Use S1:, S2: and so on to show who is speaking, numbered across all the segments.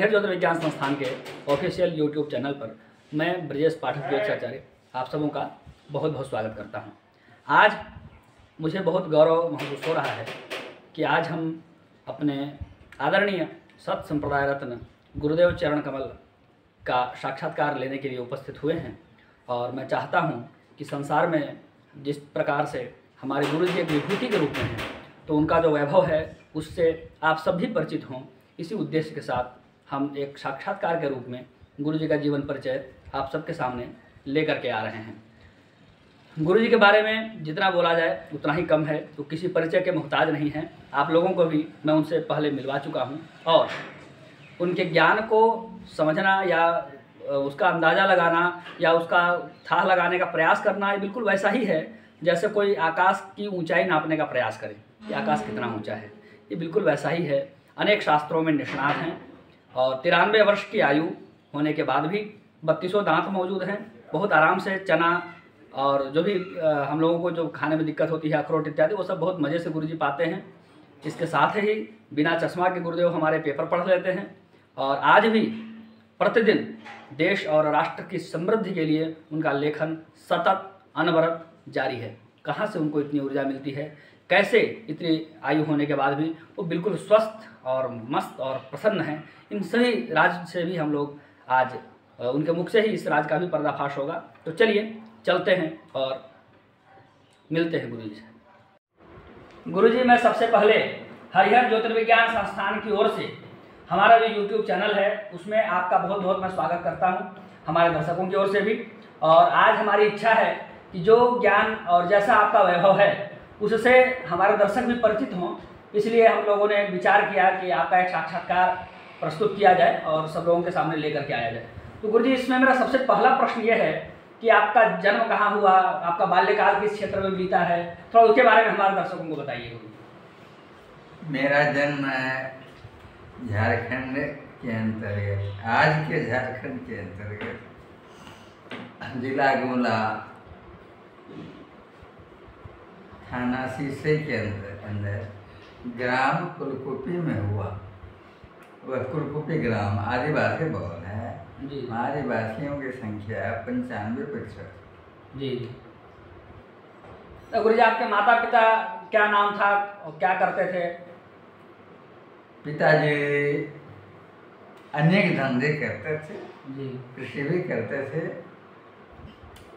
S1: हरिहर ज्योतिर्विज्ञान संस्थान के official YouTube channel पर मैं ब्रजेश पाठक ज्योतिषाचार्य आप सबों का बहुत बहुत स्वागत करता हूं। आज मुझे बहुत गौरव महसूस हो रहा है कि आज हम अपने आदरणीय सत संप्रदाय रत्न गुरुदेव चरण कमल का साक्षात्कार लेने के लिए उपस्थित हुए हैं। और मैं चाहता हूं कि संसार में जिस प्रकार से हमारे गुरु जी एक विभूति के रूप में हैं, तो उनका जो वैभव है उससे आप सब भी परिचित हों। इसी उद्देश्य के साथ हम एक साक्षात्कार के रूप में गुरु जी का जीवन परिचय आप सबके सामने लेकर के आ रहे हैं। गुरु जी के बारे में जितना बोला जाए उतना ही कम है, तो किसी परिचय के मोहताज नहीं हैं। आप लोगों को भी मैं उनसे पहले मिलवा चुका हूं और उनके ज्ञान को समझना या उसका अंदाज़ा लगाना या उसका था लगाने का प्रयास करना ये बिल्कुल वैसा ही है जैसे कोई आकाश की ऊंचाई नापने का प्रयास करे कि आकाश कितना ऊंचा है। ये बिल्कुल वैसा ही है। अनेक शास्त्रों में निष्णात हैं और 93 वर्ष की आयु होने के बाद भी 32 दांत मौजूद हैं। बहुत आराम से चना और जो भी हम लोगों को जो खाने में दिक्कत होती है, अखरोट इत्यादि, वो सब बहुत मज़े से गुरुजी पाते हैं। इसके साथ ही बिना चश्मा के गुरुदेव हमारे पेपर पढ़ लेते हैं और आज भी प्रतिदिन देश और राष्ट्र की समृद्धि के लिए उनका लेखन सतत अनवरत जारी है। कहाँ से उनको इतनी ऊर्जा मिलती है, कैसे इतनी आयु होने के बाद भी वो बिल्कुल स्वस्थ और मस्त और प्रसन्न हैं। इन सभी राज से भी हम लोग आज उनके मुख से ही इस राज का भी पर्दाफाश होगा। तो चलिए चलते हैं और मिलते हैं गुरुजी से। गुरुजी, मैं सबसे पहले हरिहर ज्योतिर्विज्ञान संस्थान की ओर से हमारा जो यूट्यूब चैनल है उसमें आपका बहुत बहुत मैं स्वागत करता हूं, हमारे दर्शकों की ओर से भी। और आज हमारी इच्छा है कि जो ज्ञान और जैसा आपका वैभव है उससे हमारे दर्शक भी परिचित हों, इसलिए हम लोगों ने विचार किया कि आपका एक साक्षात्कार प्रस्तुत किया जाए और सब लोगों के सामने लेकर के आया जाए। तो गुरुजी, इसमें मेरा सबसे पहला प्रश्न ये है कि आपका जन्म कहाँ हुआ, आपका बाल्यकाल किस क्षेत्र में बीता है, थोड़ा उसके बारे में हमारे दर्शकों को बताइए गुरुजी।
S2: मेरा जन्म झारखंड के अंतर्गत, आज के झारखंड के अंतर्गत जिला गोला, थाना सीसे के अंदर ग्राम कुलकुपी में हुआ। वह कुलकुपी ग्राम आदिवासी बहुल है। आदिवासियों की संख्या 95%।
S1: जी। तो गुरुजी, आपके माता पिता क्या नाम था और क्या करते थे?
S2: पिताजी अनेक धंधे करते थे
S1: जी।
S2: कृषि भी करते थे,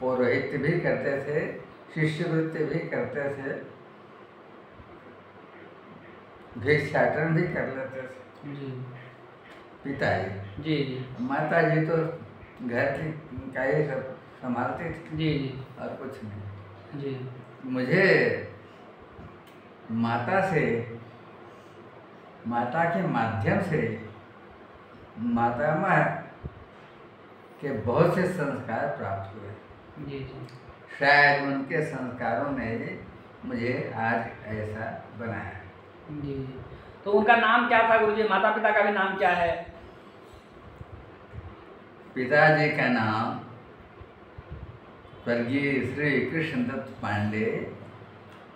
S2: पौरोहित्य भी करते थे, शिष्यवृत्ति भी करते थे, भिक्षाटन भी कर लेते थे
S1: जी।
S2: पिताजी।
S1: जी जी।
S2: माताजी तो घर की का ये सब संभालते थे।
S1: जी जी।
S2: और कुछ नहीं।
S1: जी।
S2: मुझे माता के माध्यम से मातामह के बहुत से संस्कार प्राप्त हुए।
S1: जी जी।
S2: शायद उनके संस्कारों ने मुझे आज ऐसा बनाया।
S1: जी। तो उनका नाम क्या था गुरुजी? माता पिता का भी नाम क्या है?
S2: पिताजी का नाम स्वर्गीय श्री कृष्ण दत्त पांडे,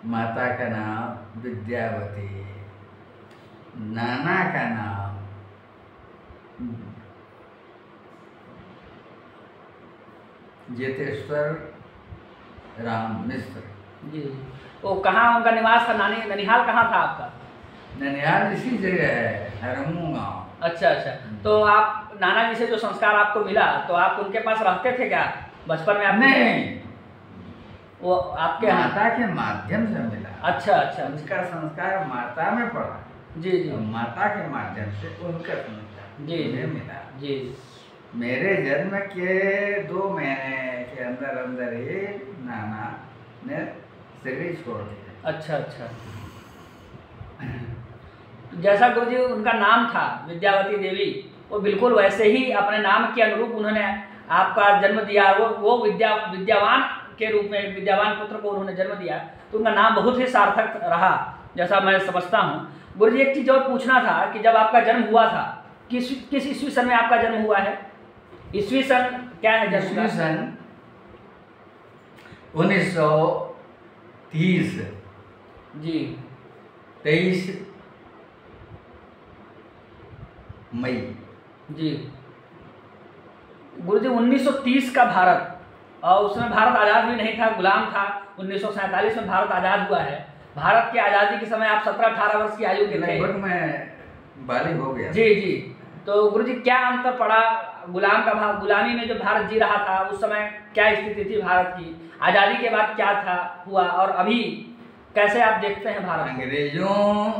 S2: माता का नाम विद्यावती, नाना का नाम जेतेश्वर राम मिश्र।
S1: जी। तो कहाँ उनका निवास था? ननिहाल कहाँ था आपका?
S2: ननिहाल इसी जगह है, हरमू गाँव।
S1: अच्छा अच्छा। तो आप नाना जी से जो संस्कार आपको मिला, तो आप उनके पास रहते थे क्या बचपन में? आप
S2: नहीं,
S1: वो आपके
S2: माता के माध्यम से मिला।
S1: अच्छा अच्छा।
S2: उनका संस्कार माता में पड़ा।
S1: जी जी।
S2: तो माता के माध्यम से उनका संस्कार
S1: जी
S2: मुझे मिला।
S1: जी।
S2: मेरे जन्म के 2 महीने के अंदर ही नाना ने शरीर छोड़ दिया।
S1: अच्छा अच्छा। जैसा गुरुजी उनका नाम था विद्यावती देवी, वो बिल्कुल वैसे ही अपने नाम के अनुरूप उन्होंने आपका जन्म दिया। वो विद्यावान के रूप में, विद्यावान पुत्र को उन्होंने जन्म दिया, तो उनका नाम बहुत ही सार्थक रहा जैसा मैं समझता हूँ। गुरुजी, एक चीज़ और पूछना था कि जब आपका जन्म हुआ था, किस ईस्वी सन में आपका जन्म हुआ है? ईस्वी सन क्या है जन्म का?
S2: ईस्वी सन 1930।
S1: जी।
S2: 23 मई
S1: जी गुरुजी 1930 का भारत, और उसमें भारत आज़ाद भी नहीं था, गुलाम था। 1947 में भारत आज़ाद हुआ है। भारत की आज़ादी के समय आप 17-18 वर्ष की आयु के थे।
S2: लगभग मैं बालिग हो गया।
S1: जी जी। तो गुरुजी क्या अंतर पड़ा गुलामी में जो भारत जी रहा था उस समय क्या स्थिति थी भारत की, आज़ादी के बाद क्या था हुआ, और अभी कैसे आप देखते हैं भारत?
S2: अंग्रेजों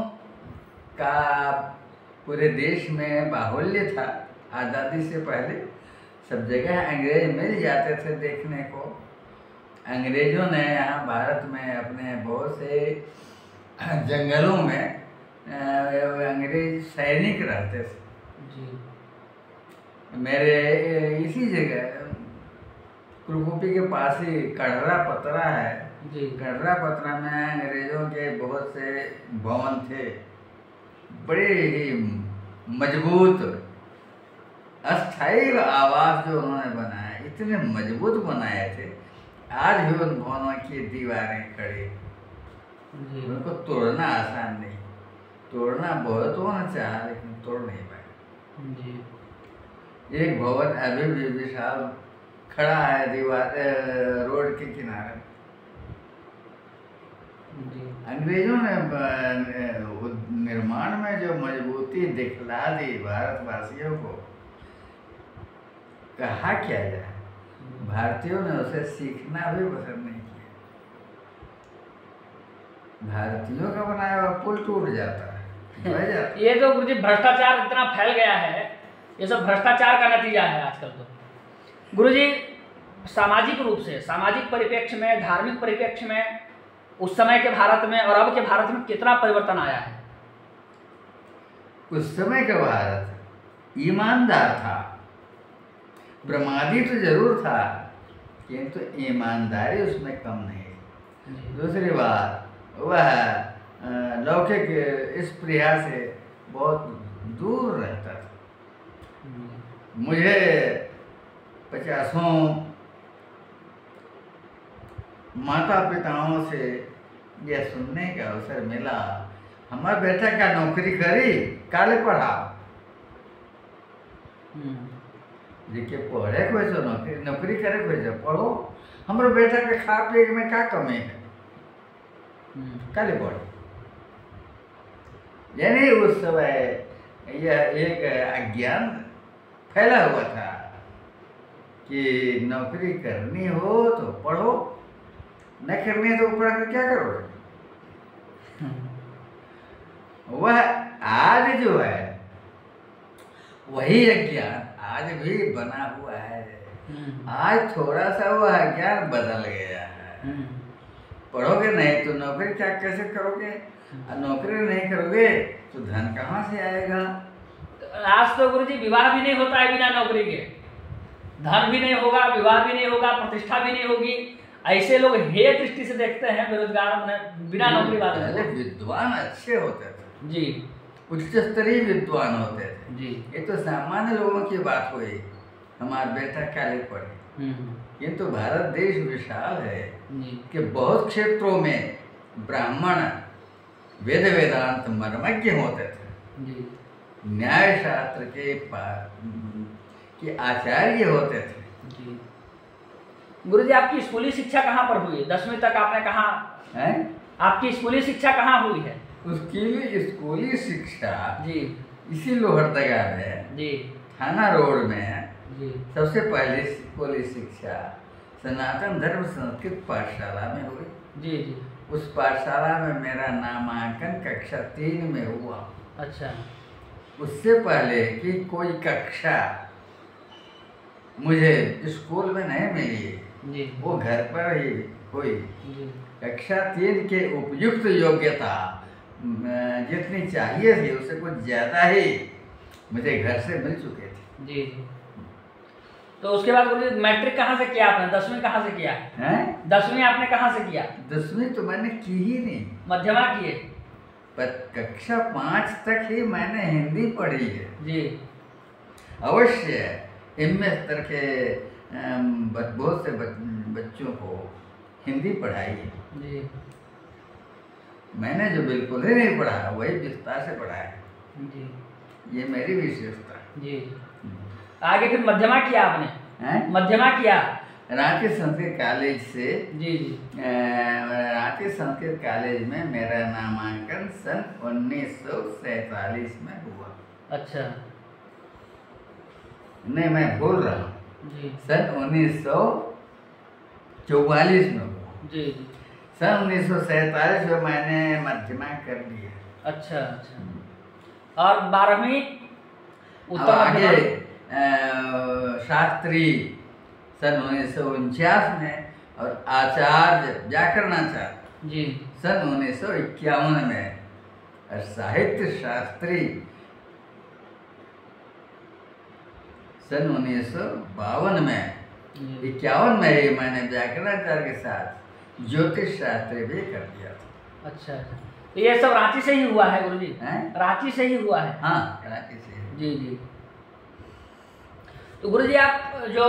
S2: का पूरे देश में बाहुल्य था। आज़ादी से पहले सब जगह अंग्रेज मिल जाते थे देखने को। अंग्रेजों ने यहाँ भारत में अपने बहुत से जंगलों में अंग्रेज सैनिक रहते थे।
S1: जी।
S2: मेरे इसी जगह कुलकुपी के पास ही कड़रा पतरा है।
S1: जी।
S2: कड़रा पतरा में अंग्रेजों के बहुत से भवन थे, बड़े ही मजबूत अस्थायी आवास जो उन्होंने बनाया, इतने मजबूत बनाए थे। आज भी उन भवनों की दीवारें खड़ी, उनको तोड़ना आसान नहीं। तोड़ना बहुत होना चाहा लेकिन तोड़ नहीं पाए।
S1: जी।
S2: एक भवन अभी भी विशाल खड़ा है दीवार रोड के किनारे। अंग्रेजों ने निर्माण में जो मजबूती दिखला दी भारतवासियों को, कहा क्या जाए। भारतीयों ने उसे सीखना भी पसंद नहीं किया। भारतीयों का बनाया हुआ पुल टूट जाता है।
S1: ये तो गुरुजी भ्रष्टाचार इतना फैल गया है, ये सब भ्रष्टाचार का नतीजा है आजकल। तो गुरुजी सामाजिक रूप से, सामाजिक परिप्रेक्ष्य में, धार्मिक परिप्रेक्ष्य में उस समय के भारत में और अब के भारत में कितना परिवर्तन आया है?
S2: उस समय का भारत ईमानदार था, प्रमादी तो जरूर था किंतु ईमानदारी उसमें कम नहीं। दूसरी बात वह लौकिक स्पृहा से बहुत दूर रहता था। मुझे 50 माता पिताओं से यह सुनने का अवसर मिला, हमारा बेटा क्या नौकरी करी, काले पढ़ाओ। जिसके पढ़े कोई तो नौकरी करे कोई तो पढ़ो। हमारे बेटा के खा पी में क्या कमी है, काले पढ़ो। यानी उस समय यह एक अज्ञान फैला हुआ था कि नौकरी करनी हो तो पढ़ो, न करनी है तो पढ़कर क्या करोगे। वह आज जो है वही अज्ञान आज भी बना हुआ है। आज थोड़ा सा वह अज्ञान बदल गया है। पढ़ोगे नहीं तो नौकरी क्या कैसे करोगे, और नौकरी नहीं करोगे तो धन कहाँ से आएगा।
S1: आज तो गुरुजी विवाह भी नहीं होता है बिना नौकरी के, धन भी नहीं होगा, विवाह भी नहीं होगा, प्रतिष्ठा भी नहीं होगी। ऐसे लोग हे दृष्टि से देखते हैं बेरोजगार बिना नौकरी वाले।
S2: विद्वान अच्छे होते थे
S1: जी,
S2: उच्च स्तरीय विद्वान होते थे
S1: जी।
S2: ये तो सामान्य लोगों की बात हुई, हमारा बेटा क्या ले पढ़े। किंतु भारत देश विशाल है कि बहुत क्षेत्रों में ब्राह्मण वेद वेदांत मर्मज्ञ होते थे, न्याय शास्त्र के आचार्य होते थे।
S1: गुरुजी आपकी स्कूली शिक्षा कहाँ पर हुई? 10वीं तक आपने कहाँ
S2: है?
S1: आपकी स्कूली शिक्षा कहाँ हुई है?
S2: उसकी स्कूली शिक्षा
S1: जी
S2: इसी लोहरदगा में
S1: जी
S2: थाना रोड में
S1: जी।
S2: सबसे पहले स्कूली शिक्षा सनातन धर्म संस्कृत पाठशाला में हुई।
S1: जी जी।
S2: उस पाठशाला में मेरा नामांकन कक्षा 3 में हुआ।
S1: अच्छा।
S2: उससे पहले की कोई कक्षा मुझे स्कूल में नहीं मिली
S1: जी।
S2: वो घर पर ही हुई।
S1: जी।
S2: कक्षा 3 के उपयुक्त योग्यता जितनी चाहिए थी उससे कुछ ज़्यादा ही मुझे घर से मिल चुके थे।
S1: जी जी। तो उसके बाद गुरुजी मैट्रिक कहाँ से किया आपने? 10वीं कहाँ से किया
S2: हैं?
S1: 10वीं आपने कहाँ से किया?
S2: 10वीं तो मैंने की ही नहीं।
S1: मध्यमा किए?
S2: पर कक्षा 5 तक ही मैंने हिंदी पढ़ी है।
S1: जी।
S2: अवश्य MA स्तर के बहुत से बच्चों को हिंदी पढ़ाई है।
S1: जी।
S2: मैंने जो बिल्कुल ही नहीं पढ़ा वही विस्तार से पढ़ा है।
S1: जी।
S2: ये मेरी विशेषता है।
S1: जी। आगे फिर मध्यमा किया आपने?
S2: हैं?
S1: मध्यमा किया
S2: रांची संस्कृत कॉलेज से।
S1: जी जी।
S2: रांची संस्कृत कॉलेज में मेरा नामांकन सन 1947 में हुआ।
S1: अच्छा।
S2: नहीं, मैं भूल रहा हूँ,
S1: जी
S2: सन 1944 में हुआ।
S1: जी जी।
S2: सन 1947 में मैंने मध्यमा कर लिया।
S1: अच्छा अच्छा। और 12वीं
S2: अब
S1: उत्तर
S2: आगे
S1: मध्यमा?
S2: शास्त्री सन 1949 में और आचार्य व्याकरणाचार्य
S1: जी
S2: सन 1951 में और साहित्य शास्त्री सन 1952 में।
S1: जी।
S2: 51 में ही मैंने व्याकरणाचार्य के साथ ज्योतिष शास्त्र भी कर दिया था।
S1: अच्छा अच्छा। तो ये सब रांची से ही हुआ है गुरुजी?
S2: हैं?
S1: रांची से ही हुआ है?
S2: हाँ, कराची से।
S1: जी जी। तो गुरुजी आप जो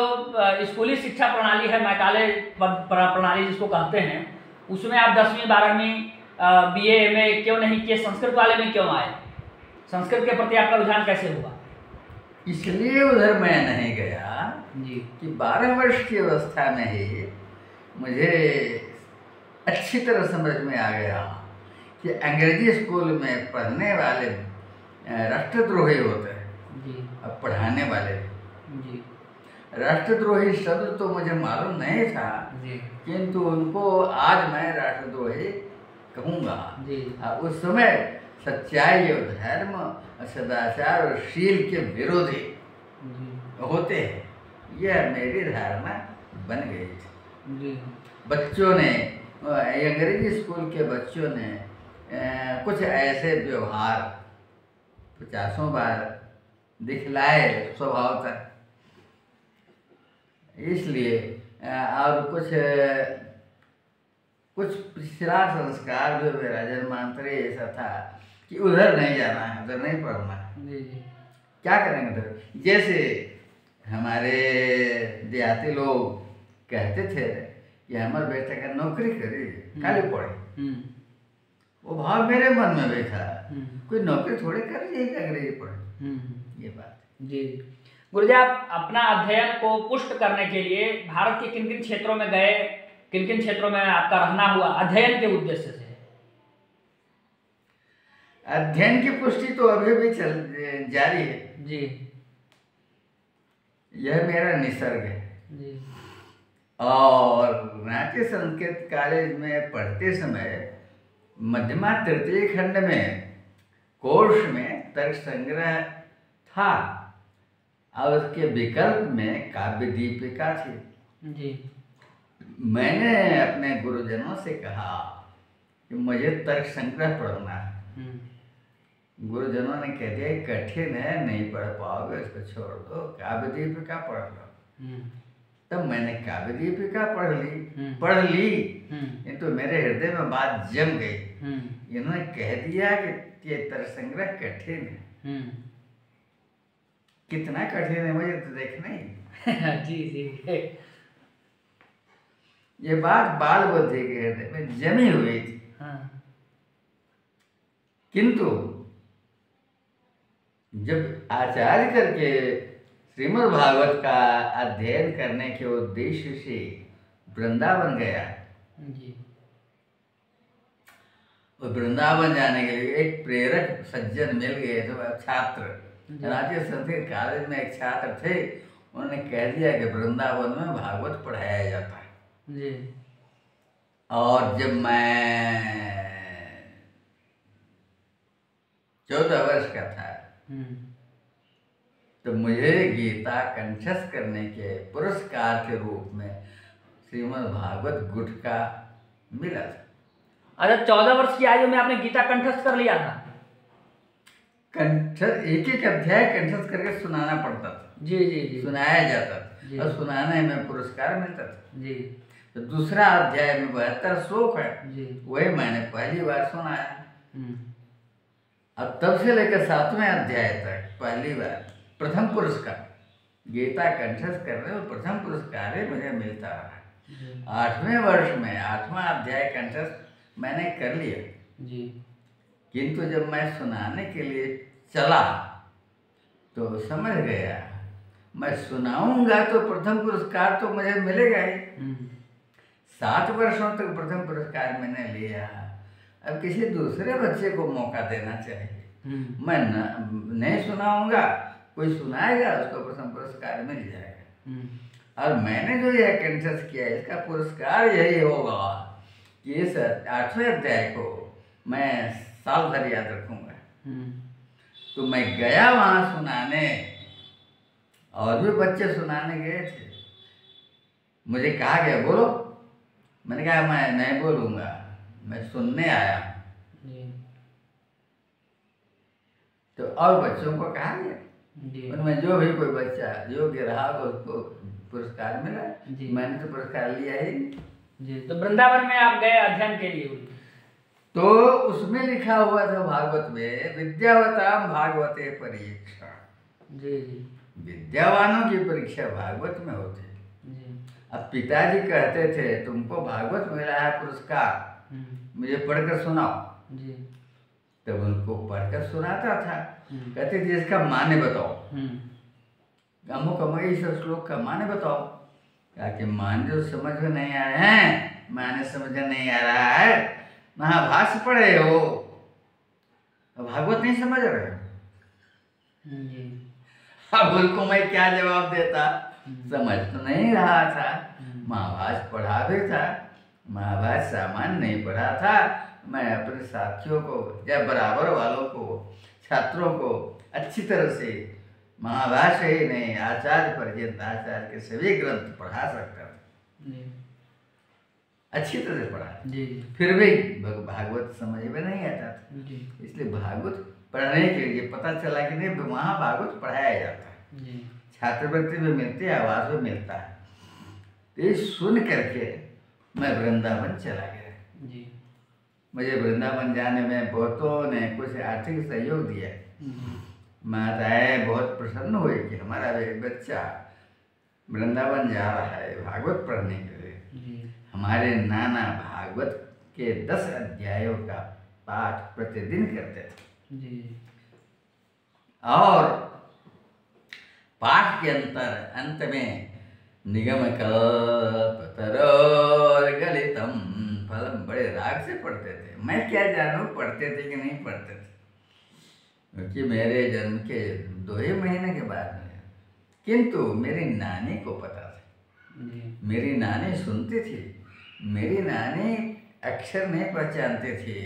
S1: स्कूली शिक्षा प्रणाली है, मैकाले प्रणाली जिसको कहते हैं, उसमें आप 10वीं 12वीं BA MA क्यों नहीं किए? संस्कृत वाले में क्यों आए? संस्कृत के प्रति आपका रुझान कैसे हुआ?
S2: इसलिए उधर मैं नहीं गया
S1: जी
S2: कि 12 वर्ष की अवस्था में ही मुझे अच्छी तरह समझ में आ गया कि अंग्रेजी स्कूल में पढ़ने वाले राष्ट्रद्रोही होते हैं।
S1: जी
S2: अब पढ़ाने वाले
S1: जी
S2: राष्ट्रद्रोही शब्द तो मुझे मालूम नहीं था,
S1: जी
S2: किंतु उनको आज मैं राष्ट्रद्रोही कहूँगा।
S1: जी।
S2: उस समय सच्चाई और धर्म और सदाचार और शील के विरोधी
S1: जी
S2: होते हैं, यह मेरी धारणा बन गई थी।
S1: जी।
S2: बच्चों ने, अंग्रेजी स्कूल के बच्चों ने कुछ ऐसे व्यवहार 50 बार दिखलाए स्वभावतः, इसलिए और कुछ पिछला संस्कार जो मेरा जन्मांतरी ऐसा था कि उधर नहीं जाना है, उधर नहीं पढ़ना है।
S1: जी जी।
S2: क्या करेंगे उधर? जैसे हमारे देहाती लोग कहते थे कि हमारे बेटे का नौकरी करे, खाली पढ़े। वो भाव मेरे मन में भी था, कोई नौकरी थोड़ी कर लीजिए अंग्रेजी पढ़े। ये बात
S1: जी। गुरुजी आप अपना अध्ययन को पुष्ट करने के लिए भारत के किन किन क्षेत्रों में गए, किन किन क्षेत्रों में आपका रहना हुआ अध्ययन के उद्देश्य से?
S2: अध्ययन की पुष्टि तो अभी भी जारी है
S1: जी।
S2: यह मेरा निसर्ग है।
S1: जी।
S2: और रांची संस्कृत कॉलेज में पढ़ते समय मध्यमा तृतीय खंड में कोर्स में तर्क संग्रह था और उसके विकल्प में काव्य दीपिका थी।
S1: जी।
S2: मैंने अपने गुरुजनों से कहा कि मुझे तर्क संग्रह पढ़ना है। गुरुजनों ने कह दिया कठिन है, नहीं पढ़ पाओगे, इसको छोड़ दो, काव्य दीपिका पढ़ लो। तब मैंने काव्य दीपिका पढ़ ली किंतु मेरे हृदय में बात जम गई। इन्होंने कह दिया कि ये तर्क संग्रह कठिन है। कितना कठिन है मुझे तो देखना ही।
S1: जी जी।
S2: ये बात बाल बुद्धि के हृदय में जमी हुई थी।
S1: हाँ।
S2: किंतु जब आचार्य करके श्रीमद् भागवत का अध्ययन करने के उद्देश्य से वृंदावन गया,
S1: जी।
S2: और वृंदावन जाने के लिए एक प्रेरक सज्जन मिल गए थे, छात्र। रांची संस्कृत कॉलेज में एक छात्र थे, उन्होंने कह दिया कि वृंदावन में भागवत पढ़ाया जाता है।
S1: जी।
S2: और जब मैं 14 वर्ष का था तो मुझे गीता कंठस्थ करने के पुरस्कार के रूप में श्रीमद् भागवत गुटका मिला था।
S1: अच्छा, 14 वर्ष की आयु में आपने गीता कंठस्थ कर लिया था?
S2: कंठस्थ एक एक अध्याय कंठस्थ करके सुनाना पड़ता था।
S1: जी जी जी।
S2: सुनाया जाता था और सुनाने में पुरस्कार मिलता था।
S1: जी।
S2: तो दूसरा अध्याय में 72 श्लोक है, वही मैंने पहली बार सुनाया। अब तब से लेकर 7वें अध्याय तक पहली बार प्रथम पुरस्कार गीता कंठस्थ करने में प्रथम पुरस्कार ही मुझे मिलता रहा। 8वें वर्ष में 8वां अध्याय कंठस्थ मैंने कर लिया जी। किंतु जब मैं सुनाने के लिए चला तो समझ गया मैं सुनाऊंगा तो प्रथम पुरस्कार तो मुझे मिलेगा ही। 7 वर्षों तक प्रथम पुरस्कार मैंने लिया, अब किसी दूसरे बच्चे को मौका देना चाहिए। मैं नहीं सुनाऊंगा, कोई सुनाएगा, उसको प्रथम पुरस्कार मिल जाएगा। और मैंने जो यह कंठस्थ किया इसका पुरस्कार यही होगा कि इस 8वें अध्याय को मैं साल भर याद रखूंगा। तो मैं गया वहां सुनाने, और भी बच्चे सुनाने गए थे। मुझे कहा गया बोलो, मैंने कहा मैं नहीं बोलूंगा, मैं सुनने आया। तो और बच्चों को कहा गया, उनमें जो भी कोई बच्चा योग्य रहा उसको पुरस्कार मिला। मैंने तो पुरस्कार लिया ही
S1: जी। तो वृंदावन में आप गए अध्ययन के लिए,
S2: तो उसमें लिखा हुआ था भागवत में, विद्यावताम भागवते परीक्षा।
S1: जी जी।
S2: विद्यावानों की परीक्षा भागवत में होती है। अब पिताजी कहते थे तुमको भागवत मिला है पुरस्कार, मुझे पढ़कर सुनाओ जी। तब उनको पढ़कर सुनाता था। कहते थे इसका माने बताओ, अमुक अमुक इस श्लोक का माने बताओ। क्या कि मान जो समझ में नहीं आ रहे हैं, माने समझ में नहीं आ रहा है, महाभाष्य पढ़े हो, भागवत नहीं समझ रहे। अब उनको मैं क्या जवाब देता, समझ तो नहीं रहा था। महाभाष्य पढ़ा भी था, महाभाष्य सामान्य नहीं पढ़ा था। मैं अपने साथियों को या बराबर वालों को, छात्रों को अच्छी तरह से महाभाष्य ही नहीं, आचार्य पर्यंत आचार्य के सभी ग्रंथ पढ़ा सकता था, अच्छी तरह से पढ़ा जी। फिर भी भागवत समझ में नहीं आता था जी। इसलिए भागवत पढ़ने के लिए पता चला कि नहीं वहाँ भागवत पढ़ाया जाता है जी। छात्रवृत्ति में मिलती है, आवास में मिलता है। तो ये सुन करके मैं वृंदावन चला गया जी। मुझे वृंदावन जाने में बहुतों ने कुछ आर्थिक सहयोग दिया। माताएं बहुत प्रसन्न हुई कि हमारा एक बच्चा वृंदावन जा रहा है भागवत पढ़ने के लिए जी। हमारे नाना भागवत के 10 अध्यायों का पाठ प्रतिदिन करते थे जी। और पाठ के अंत में निगम कल्पतरोर्गलितम फलम बड़े राग से पढ़ते थे। मैं क्या जानूं पढ़ते थे कि नहीं पढ़ते थे, क्योंकि मेरे जन्म के 2 ही महीने के बाद में, किंतु मेरी नानी को पता था। मेरी नानी सुनती थी, मेरी नानी अक्षर नहीं पहचानती थी,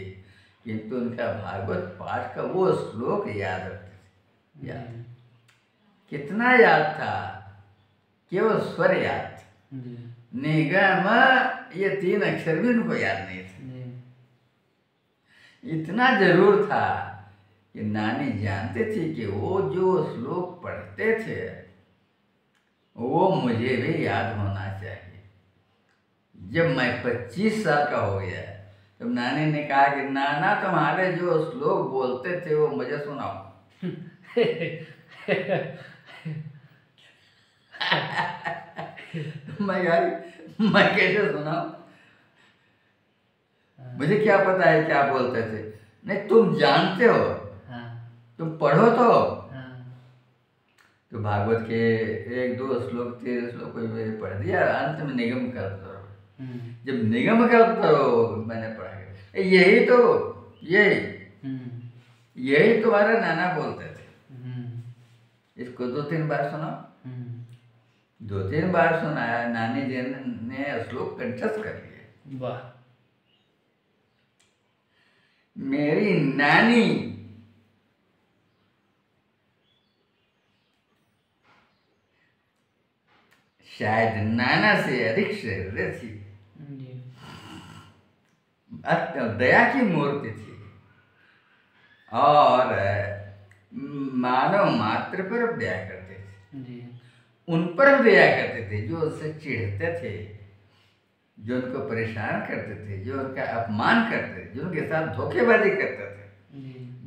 S2: किंतु उनका भागवत पाठ का वो श्लोक याद रखते थे। याद कितना याद था, केवल स्वर याद था, निगम ये 3 अक्षर भी उनको याद नहीं थे। इतना जरूर था कि नानी जानते थे कि वो जो श्लोक पढ़ते थे वो मुझे भी याद होना चाहिए। जब मैं 25 साल का हो गया तो नानी ने कहा कि नाना तुम्हारे जो श्लोक बोलते थे वो मुझे सुनाओ। मैं कैसे सुनाऊं, मुझे क्या पता है क्या बोलते थे। नहीं तुम जानते हो, तुम पढ़ो तो भागवत के 1-2 श्लोक 3 श्लोक मैंने पढ़ दिया। अंत में निगम कल्प करो, जब निगम कल्प करो मैंने पढ़ा गया। यही तुम्हारे नाना बोलते थे। इसको 2-3 बार सुना, 2-3 बार सुनाया, नानी जी ने श्लोक कंठस्थ कर लिए। वाह। मेरी नानी शायद नाना से अधिक हृदय थी, दया की मूर्ति थी और मानव मात्र पर दया करते थे। उन पर दया करते थे जो उससे चिढ़ते थे, जो उनको परेशान करते थे, जो उनका अपमान करते थे, जो उनके साथ धोखेबाजी करते थे।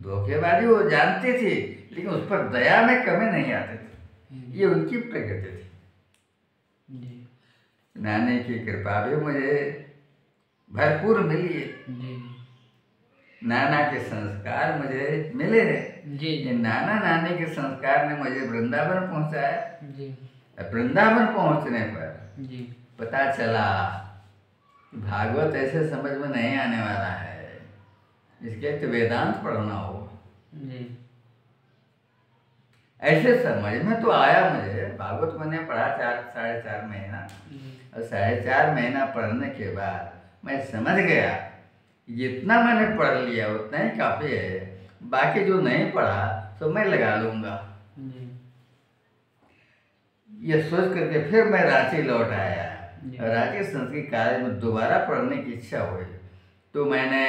S2: धोखेबाजी वो जानती थी लेकिन उस पर दया में कमी नहीं आती थी। ये उनकी प्रकृति थी। नानी की कृपा भी मुझे भरपूर मिली है। नाना के संस्कार मुझे मिले हैं।
S1: जी
S2: ये नाना नानी के संस्कार ने मुझे वृंदावन पहुंचाया।
S1: जी
S2: वृंदावन पहुंचने पर
S1: जी
S2: पता चला कि भागवत ऐसे समझ में नहीं आने वाला है, इसके तो वेदांत पढ़ना हो।
S1: जी
S2: ऐसे समझ में तो आया मुझे। भागवत मैंने पढ़ा 4-4.5 महीना, और 4.5 महीना पढ़ने के बाद मैं समझ गया जितना मैंने पढ़ लिया उतना ही काफ़ी है, बाकी जो नहीं पढ़ा तो मैं लगा लूँगा। ये सोच करके फिर मैं रांची लौट आया। रांची संस्कृत कॉलेज में दोबारा पढ़ने की इच्छा हुई तो मैंने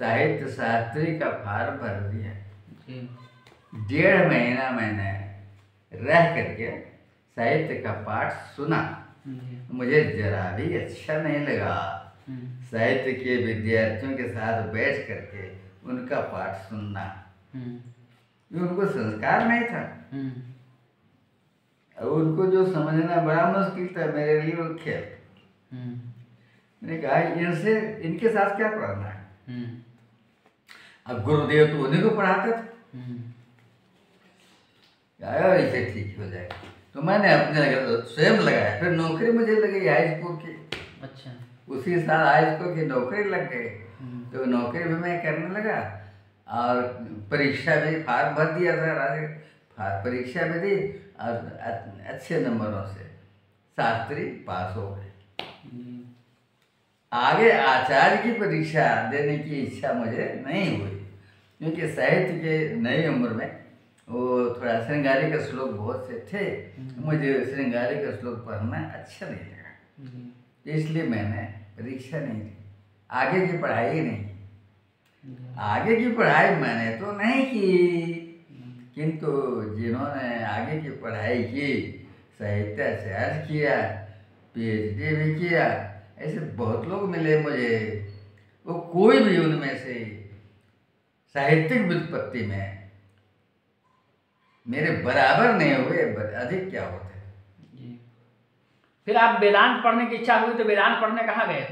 S2: साहित्य शास्त्री का फॉर्म भर दिया। 1.5 महीना मैंने रह करके साहित्य का पाठ सुना। मुझे जरा भी अच्छा नहीं लगा साहित्य के विद्यार्थियों के साथ बैठ करके उनका पाठ सुनना। ये उनको संस्कार नहीं था, और उनको जो समझना बड़ा मुश्किल था, मेरे लिए वो खेल। मैंने कहा इनसे इनके साथ क्या पढ़ना है। अब गुरुदेव तो उन्हीं को पढ़ाते थे। इसे ठीक हो जाएगा तो मैंने अपने स्वयं लगाया। फिर नौकरी मुझे लगी हाई स्कूल की।
S1: अच्छा।
S2: उसी साल हाई स्कूल की नौकरी लग गई, तो नौकरी भी मैं करने लगा और परीक्षा भी फॉर्म भर दिया था। परीक्षा भी दी और अच्छे नंबरों से शास्त्री पास हो गए। आगे आचार्य की परीक्षा देने की इच्छा मुझे नहीं हुई, क्योंकि साहित्य के नई उम्र में वो थोड़ा श्रृंगारिक श्लोक बहुत से थे, मुझे श्रृंगारिक श्लोक पढ़ना अच्छा नहीं लगा, इसलिए मैंने परीक्षा नहीं दी। आगे की पढ़ाई नहीं की। आगे की पढ़ाई मैंने तो नहीं की, किंतु जिन्होंने आगे की पढ़ाई की, साहित्याचार्य किया, PhD भी किया, ऐसे बहुत लोग मिले मुझे। वो कोई भी उनमें से साहित्यिक व्युत्पत्ति में मेरे बराबर नहीं हुए, अधिक क्या होते।
S1: जी। फिर आप वेदांत पढ़ने की इच्छा हुई तो वेदांत पढ़ने कहाँ गए?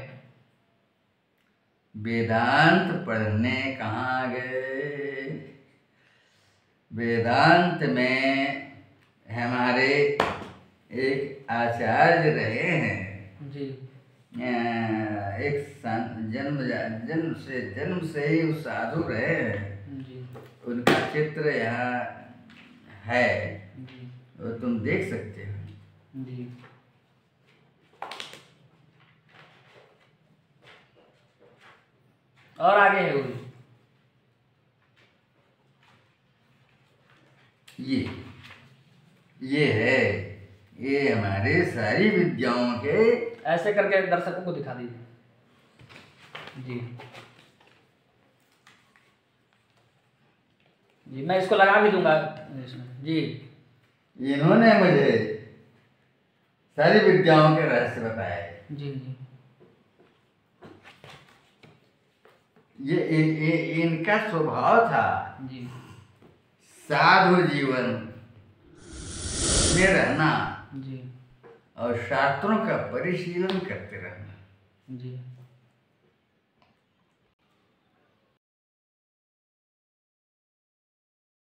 S2: वेदांत पढ़ने कहाँ गए? वेदांत में हमारे एक आचार्य रहे हैं
S1: जी।
S2: एक जन्म से ही वो साधु रहे हैं
S1: जी।
S2: उनका चित्र यहाँ है
S1: जी।
S2: वो तुम देख सकते हो।
S1: जी। और आगे है वो
S2: ये है, ये हमारे सारी विद्याओं के।
S1: ऐसे करके दर्शकों को दिखा दीजिए। जी जी, मैं इसको लगा भी दूंगा इसमें। जी,
S2: इन्होंने मुझे सारी विद्याओं के रहस्य बताए।
S1: जी जी।
S2: ये इनका स्वभाव था
S1: जी।
S2: साधु जीवन में रहना
S1: जी।
S2: और शास्त्रों का परिशीलन करते रहना।
S1: जी।